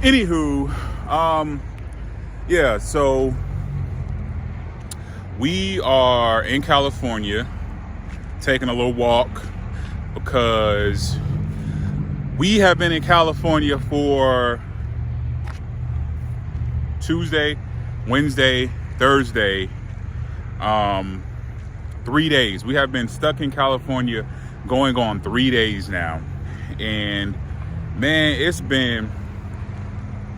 Anywho, yeah, so we are in California taking a little walk because we have been in California for Tuesday, Wednesday, Thursday, 3 days. We have been stuck in California going on 3 days now. And man,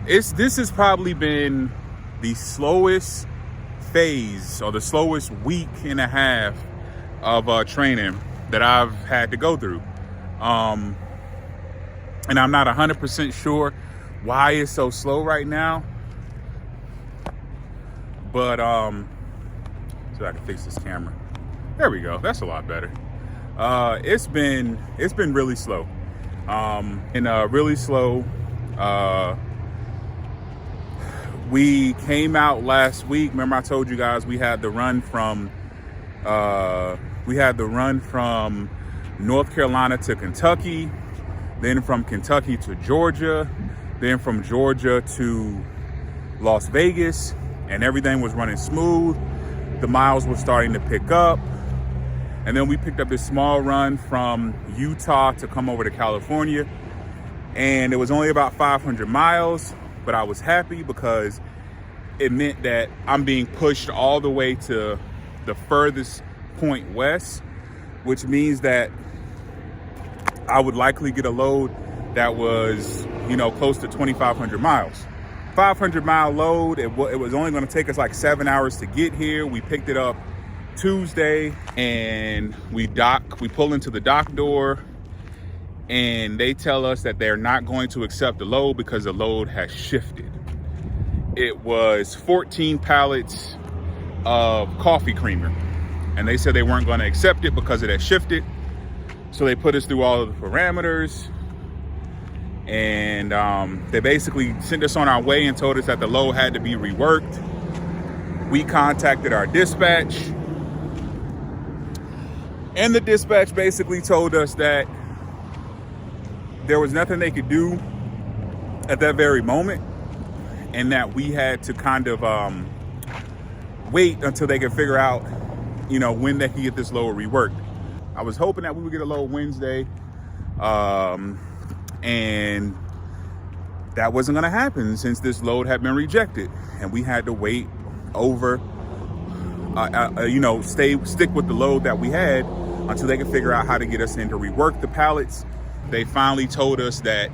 this has probably been the slowest phase or the slowest week and a half of training that I've had to go through. And I'm not 100% sure why it's so slow right now. But so I can fix this camera. There we go. That's a lot better. It's been really slow. Really slow. We came out last week. Remember I told you guys we had the run from North Carolina to Kentucky, then from Kentucky to Georgia, then from Georgia to Las Vegas, and everything was running smooth. The miles were starting to pick up. And then we picked up this small run from Utah to come over to California. And it was only about 500 miles, but I was happy because it meant that I'm being pushed all the way to the furthest point west, which means that I would likely get a load that was, close to 2,500 miles. 500-mile load, it was only going to take us like 7 hours to get here. We picked it up Tuesday and we pull into the dock door and they tell us that they're not going to accept the load because the load has shifted. It was 14 pallets of coffee creamer and they said they weren't going to accept it because it had shifted. So they put us through all of the parameters and they basically sent us on our way and told us that the load had to be reworked. We contacted our dispatch and the dispatch basically told us that there was nothing they could do at that very moment and that we had to kind of wait until they could figure out, when they could get this load reworked. I was hoping that we would get a load Wednesday, and that wasn't going to happen since this load had been rejected, and we had to wait over, stick with the load that we had until they could figure out how to get us in to rework the pallets. They finally told us that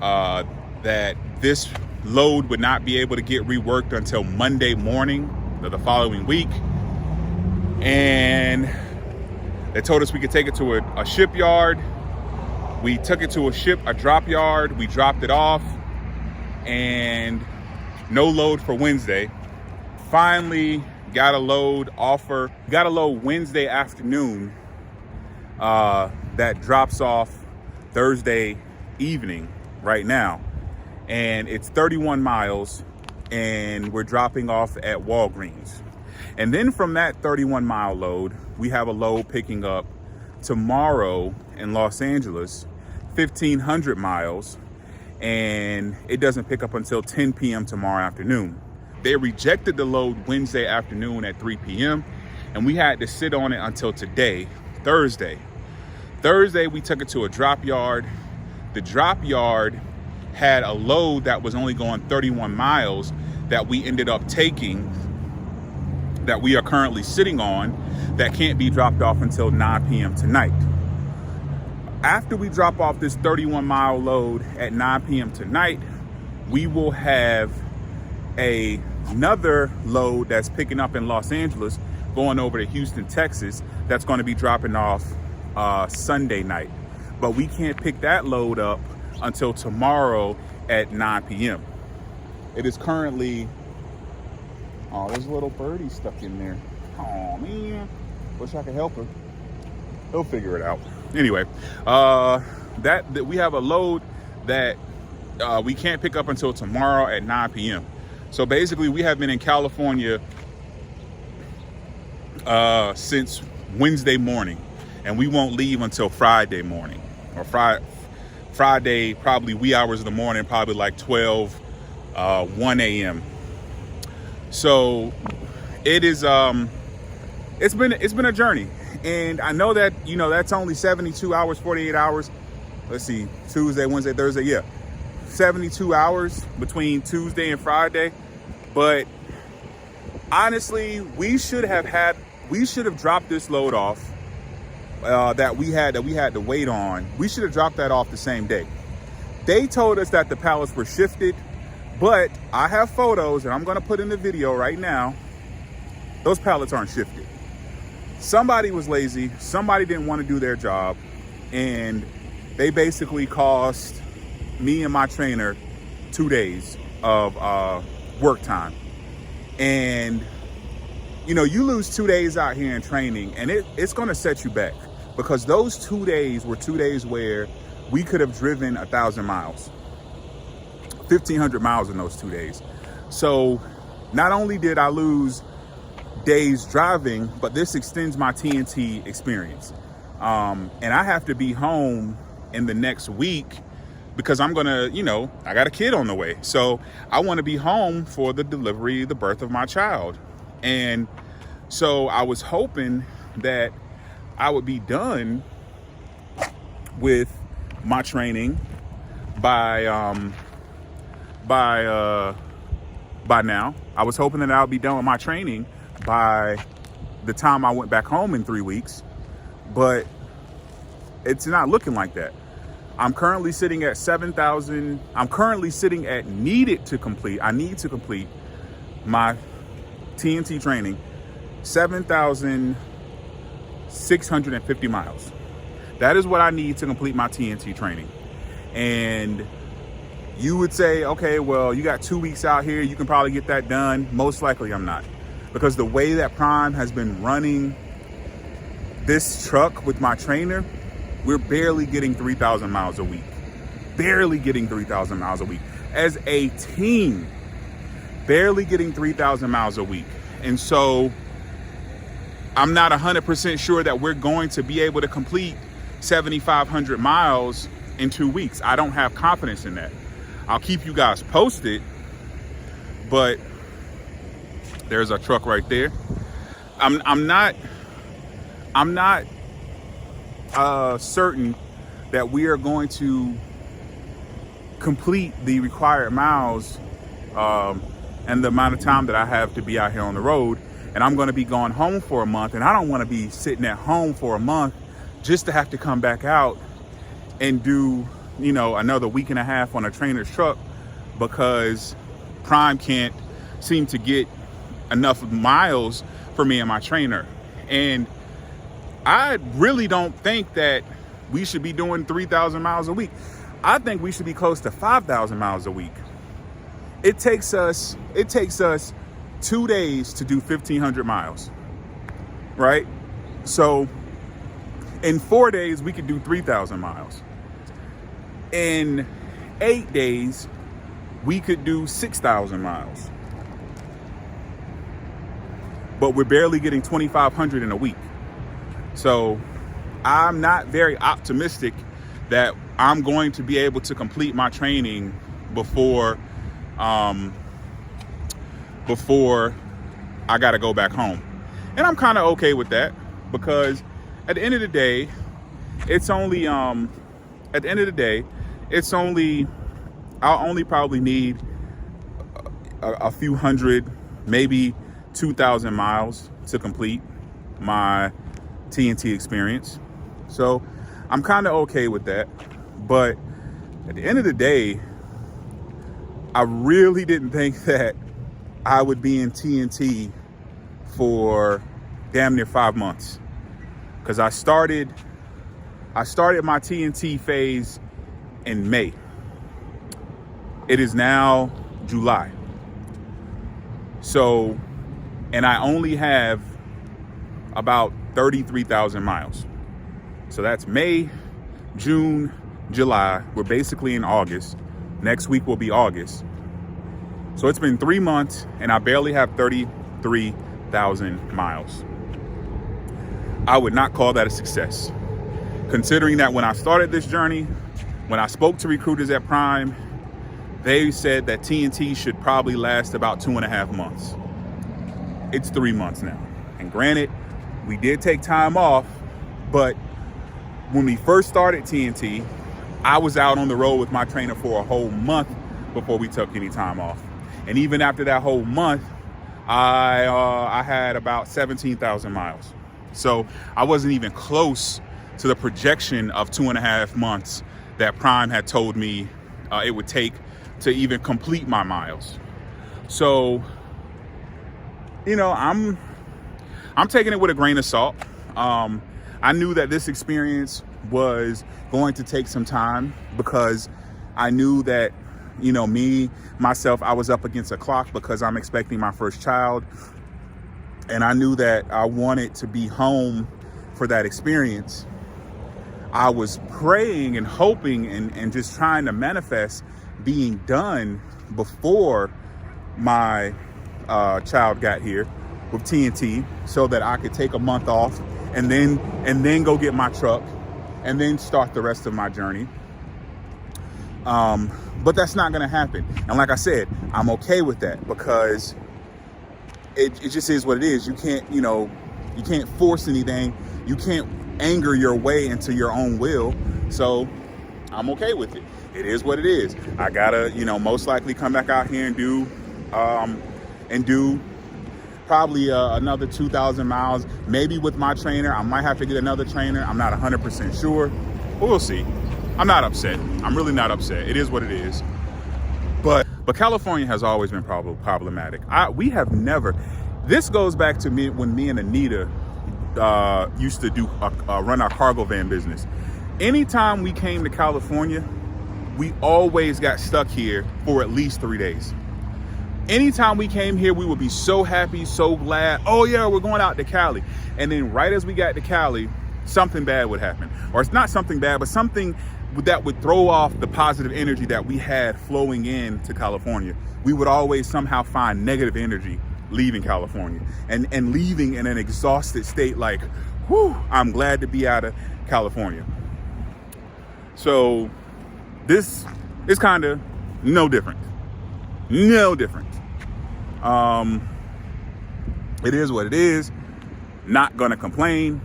that this load would not be able to get reworked until Monday morning of the following week. And they told us we could take it to a shipyard. We took it to a drop yard. We dropped it off and no load for Wednesday. Finally got a load Wednesday afternoon that drops off Thursday evening right now. And it's 31 miles and we're dropping off at Walgreens. And then from that 31-mile load, we have a load picking up tomorrow in Los Angeles, 1,500 miles, and it doesn't pick up until 10 p.m. tomorrow afternoon. They rejected the load Wednesday afternoon at 3 p.m. and we had to sit on it until today, Thursday. Thursday, we took it to a drop yard. The drop yard had a load that was only going 31 miles that we ended up taking, that we are currently sitting on, that can't be dropped off until 9 p.m. tonight. After we drop off this 31-mile load at 9 p.m. tonight, we will have another load that's picking up in Los Angeles going over to Houston, Texas, that's going to be dropping off Sunday night. But we can't pick that load up until tomorrow at 9 p.m. It is currently, oh, there's a little birdie stuck in there. Oh man, wish I could help her. He'll figure it out. Anyway, that we have a load that we can't pick up until tomorrow at 9 p.m. So basically we have been in California since Wednesday morning, and we won't leave until Friday morning, or Friday, probably wee hours of the morning, probably like 12, 1 a.m. So it is, it's been a journey. And I know that, that's only 72 hours, 48 hours. Let's see, Tuesday, Wednesday, Thursday. Yeah. 72 hours between Tuesday and Friday. But honestly, we should have dropped this load off that we had to wait on. We should have dropped that off the same day. They told us that the pallets were shifted, but I have photos and I'm going to put in the video right now. Those pallets aren't shifted. Somebody was lazy. Somebody didn't want to do their job, and they basically cost me and my trainer 2 days of work time. And you lose 2 days out here in training, and it's going to set you back, because those 2 days were 2 days where we could have driven 1,000 miles, 1,500 miles in those 2 days. So not only did I lose days driving, but this extends my TNT experience. And I have to be home in the next week, because I'm gonna, I got a kid on the way. So I want to be home for the birth of my child. And so I was hoping that I would be done with my training by now. I was hoping that I would be done with my training by the time I went back home in 3 weeks, but it's not looking like that. I'm currently sitting at 7,000. I'm currently sitting at I need to complete my TNT training, 7,650 miles. That is what I need to complete my TNT training. And you would say, okay, well, you got 2 weeks out here. You can probably get that done. Most likely I'm not, because the way that Prime has been running this truck with my trainer, we're barely getting 3,000 miles a week. Barely getting 3,000 miles a week. As a team, barely getting 3,000 miles a week. And so I'm not 100% sure that we're going to be able to complete 7,500 miles in 2 weeks. I don't have confidence in that. I'll keep you guys posted, but there's a truck right there. I'm not certain that we are going to complete the required miles and the amount of time that I have to be out here on the road. And I'm going to be going home for a month, and I don't want to be sitting at home for a month just to have to come back out and do, another week and a half on a trainer's truck, because Prime can't seem to get enough miles for me and my trainer. And I really don't think that we should be doing 3,000 miles a week. I think we should be close to 5,000 miles a week. It takes us 2 days to do 1,500 miles, right? So in 4 days, we could do 3,000 miles. In 8 days, we could do 6,000 miles. But we're barely getting 2,500 in a week. So I'm not very optimistic that I'm going to be able to complete my training before I got to go back home. And I'm kind of okay with that, because at the end of the day, I'll only probably need a few hundred, maybe 2,000 miles to complete my TNT experience. So I'm kind of okay with that. But at the end of the day, I really didn't think that I would be in TNT for damn near 5 months, because I started my TNT phase in May. It is now July. So, and I only have about 33,000 miles. So that's May, June, July. We're basically in August. Next week will be August. So it's been 3 months, and I barely have 33,000 miles. I would not call that a success, considering that when I started this journey, When I spoke to recruiters at Prime, they said that TNT should probably last about 2.5 months. It's 3 months now. And granted, we did take time off, but when we first started TNT, I was out on the road with my trainer for a whole month before we took any time off. And even after that whole month, I had about 17,000 miles. So I wasn't even close to the projection of 2.5 months that Prime had told me it would take to even complete my miles. So, you know, I'm taking it with a grain of salt. I knew that this experience was going to take some time because I knew that, you know, myself, I was up against a clock because I'm expecting my first child. And I knew that I wanted to be home for that experience. I was praying and hoping and just trying to manifest being done before my child got here with TNT so that I could take a month off and then go get my truck and then start the rest of my journey. But that's not going to happen. And like I said, I'm okay with that because it just is what it is. You can't force anything. You can't anger your way into your own will. So I'm okay with it. It is what it is. I gotta, most likely come back out here and do probably another 2,000 miles, maybe with my trainer. I might have to get another trainer. I'm not 100% sure, but we'll see. I'm not upset. I'm really not upset. It is what it is. But California has always been problematic. We have never. This goes back to when me and Anita used to run our cargo van business. Anytime we came to California, we always got stuck here for at least 3 days. Anytime we came here, we would be so happy, so glad. Oh yeah, we're going out to Cali. And then right as we got to Cali, something bad would happen. Or it's not something bad, but something that would throw off the positive energy that we had flowing into California. We would always somehow find negative energy leaving California and leaving in an exhausted state like, whew, I'm glad to be out of California. So this is kind of no different. No different. It is what it is. Not gonna complain.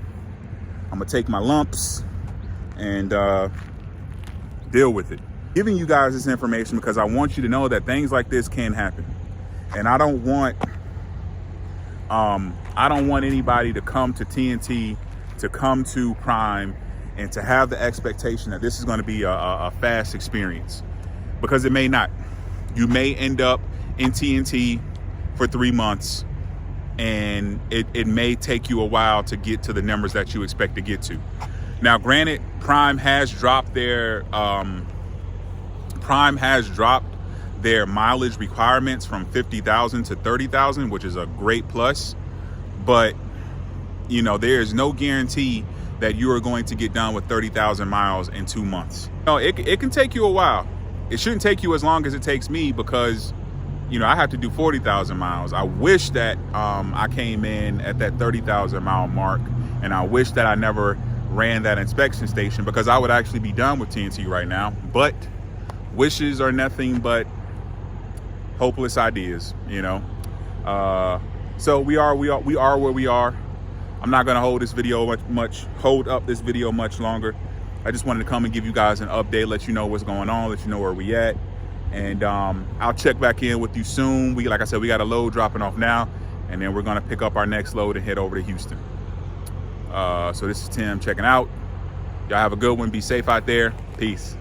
I'm gonna take my lumps and deal with it. Giving you guys this information because I want you to know that things like this can happen. And I don't want anybody to come to TNT, to come to Prime, and to have the expectation that this is going to be a fast experience, because it may not. You may end up in TNT for 3 months, and it may take you a while to get to the numbers that you expect to get to. Now, granted, Prime has dropped their mileage requirements from 50,000 to 30,000, which is a great plus. But there is no guarantee that you are going to get done with 30,000 miles in 2 months. It can take you a while. It shouldn't take you as long as it takes me because, I have to do 40,000 miles. I wish that I came in at that 30,000 mile mark, and I wish that I never ran that inspection station because I would actually be done with TNT right now. But wishes are nothing but hopeless ideas, So we are where we are. I'm not gonna hold up this video much longer. I just wanted to come and give you guys an update, let you know what's going on, let you know where we at. And I'll check back in with you soon. Like I said, we got a load dropping off now, and then we're gonna pick up our next load and head over to Houston. So this is Tim checking out. Y'all have a good one. Be safe out there. Peace.